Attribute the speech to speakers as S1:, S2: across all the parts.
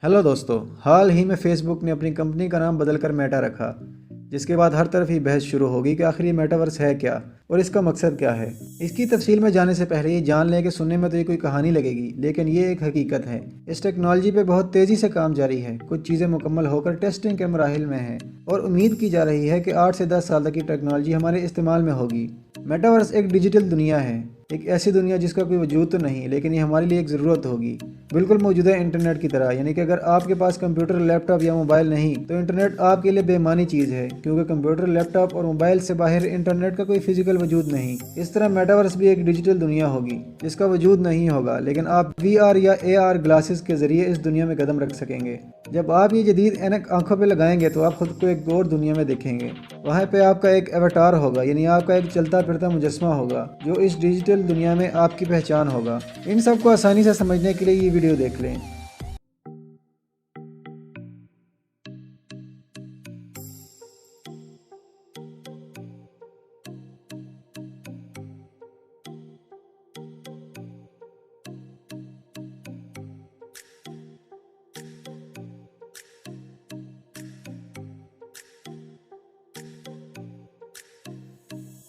S1: Hello दोस्तों, हाल ही में Facebook ने अपनी कंपनी का नाम बदलकर मेटा रखा, जिसके बाद हर तरफ ही बहस शुरू होगी कि आखिर ये मेटावर्स है क्या और इसका मकसद क्या है। इसकी तफसील में जाने से पहले ये जान लें कि सुनने में तो ये कोई कहानी लगेगी, लेकिन ये एक हकीकत है। इस टेक्नोलॉजी पे बहुत तेज़ी से काम जारी है, कुछ चीज़ें मुकम्मल होकर टेस्टिंग के मराहिल में हैं और उम्मीद की जा रही है कि 8 से 10 साल तक की टेक्नोलॉजी हमारे इस्तेमाल में होगी। मेटावर्स एक डिजिटल दुनिया है, एक ऐसी दुनिया जिसका कोई वजूद तो नहीं, लेकिन ये हमारे लिए एक ज़रूरत होगी, बिल्कुल मौजूदा इंटरनेट की तरह। यानी कि अगर आपके पास कंप्यूटर, लैपटॉप या मोबाइल नहीं तो इंटरनेट आपके लिए बेमानी चीज़ है, क्योंकि कंप्यूटर, लैपटॉप और मोबाइल से बाहर इंटरनेट का कोई फिजिकल वजूद नहीं। इस तरह मेटावर्स भी एक डिजिटल दुनिया होगी जिसका वजूद नहीं होगा, लेकिन आप VR या AR ग्लासेस के ज़रिए इस दुनिया में कदम रख सकेंगे। जब आप ये जदीद ऐनक आंखों पे लगाएंगे तो आप खुद को एक और दुनिया में देखेंगे। वहाँ पे आपका एक एवटार होगा, यानी आपका एक चलता फिरता मुजस्मा होगा जो इस डिजिटल दुनिया में आपकी पहचान होगा। इन सब को आसानी से समझने के लिए ये वीडियो देख लें।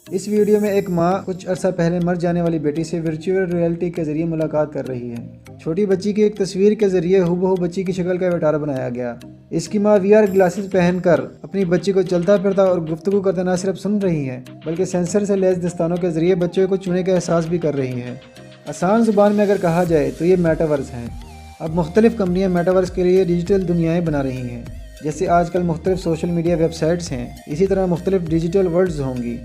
S1: इस वीडियो में एक माँ कुछ अरसा पहले मर जाने वाली बेटी से वर्चुअल रियलिटी के जरिए मुलाकात कर रही है। छोटी बच्ची की एक तस्वीर के जरिए हूबहू बच्ची की शक्ल का अवतार बनाया गया। इसकी माँ VR ग्लासेस पहनकर अपनी बच्ची को चलता फिरता और गुफ्तगू करते न सिर्फ सुन रही है, बल्कि सेंसर से लैस दस्तानों के जरिए बच्चे को छूने का एहसास भी कर रही है। आसान ज़ुबान में अगर कहा जाए तो ये मेटावर्स हैं। अब मुख्तलिफ कंपनियाँ मेटावर्स के लिए डिजिटल दुनियाएँ बना रही हैं। जैसे आजकल मुख्तलिफ सोशल मीडिया वेबसाइट्स हैं, इसी तरह मुख्तलिफ डिजिटल वर्ल्ड्स होंगी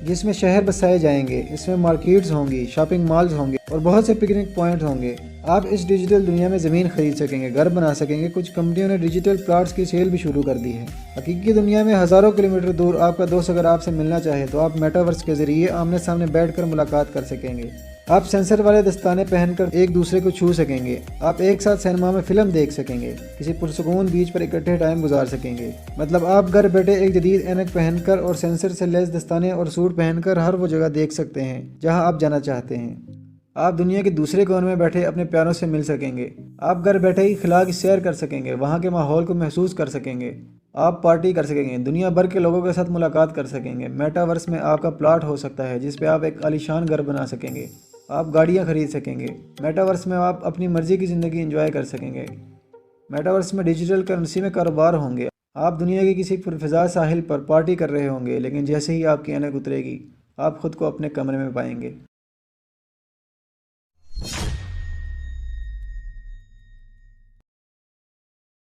S1: जिसमें शहर बसाए जाएंगे। इसमें मार्केट्स होंगी, शॉपिंग मॉल्स होंगे और बहुत से पिकनिक पॉइंट होंगे। आप इस डिजिटल दुनिया में ज़मीन खरीद सकेंगे, घर बना सकेंगे। कुछ कंपनियों ने डिजिटल प्लॉट्स की सेल भी शुरू कर दी है। हकीकी दुनिया में हज़ारों किलोमीटर दूर आपका दोस्त अगर आपसे मिलना चाहे तो आप मेटावर्स के ज़रिए आमने सामने बैठकर मुलाकात कर सकेंगे। आप सेंसर वाले दस्ताने पहनकर एक दूसरे को छू सकेंगे। आप एक साथ सिनेमा में फिल्म देख सकेंगे, किसी पुरसुकून बीच पर इकट्ठे टाइम गुजार सकेंगे। मतलब आप घर बैठे एक जदीद ऐनक पहनकर और सेंसर से लैस दस्ताने और सूट पहनकर हर वो जगह देख सकते हैं जहां आप जाना चाहते हैं। आप दुनिया के दूसरे कोने में बैठे अपने प्यारों से मिल सकेंगे। आप घर बैठे ही खिला की सैर कर सकेंगे, वहाँ के माहौल को महसूस कर सकेंगे। आप पार्टी कर सकेंगे, दुनिया भर के लोगों के साथ मुलाकात कर सकेंगे। मेटावर्स में आपका प्लॉट हो सकता है जिस पे आप एक आलीशान घर बना सकेंगे। आप गाड़ियाँ खरीद सकेंगे। मेटावर्स में आप अपनी मर्ज़ी की ज़िंदगी एंजॉय कर सकेंगे। मेटावर्स में डिजिटल करेंसी में कारोबार होंगे। आप दुनिया के किसी पुरफ़िज़ा साहिल पर पार्टी कर रहे होंगे, लेकिन जैसे ही आपकी ऐनक उतरेगी आप ख़ुद को अपने कमरे में पाएंगे।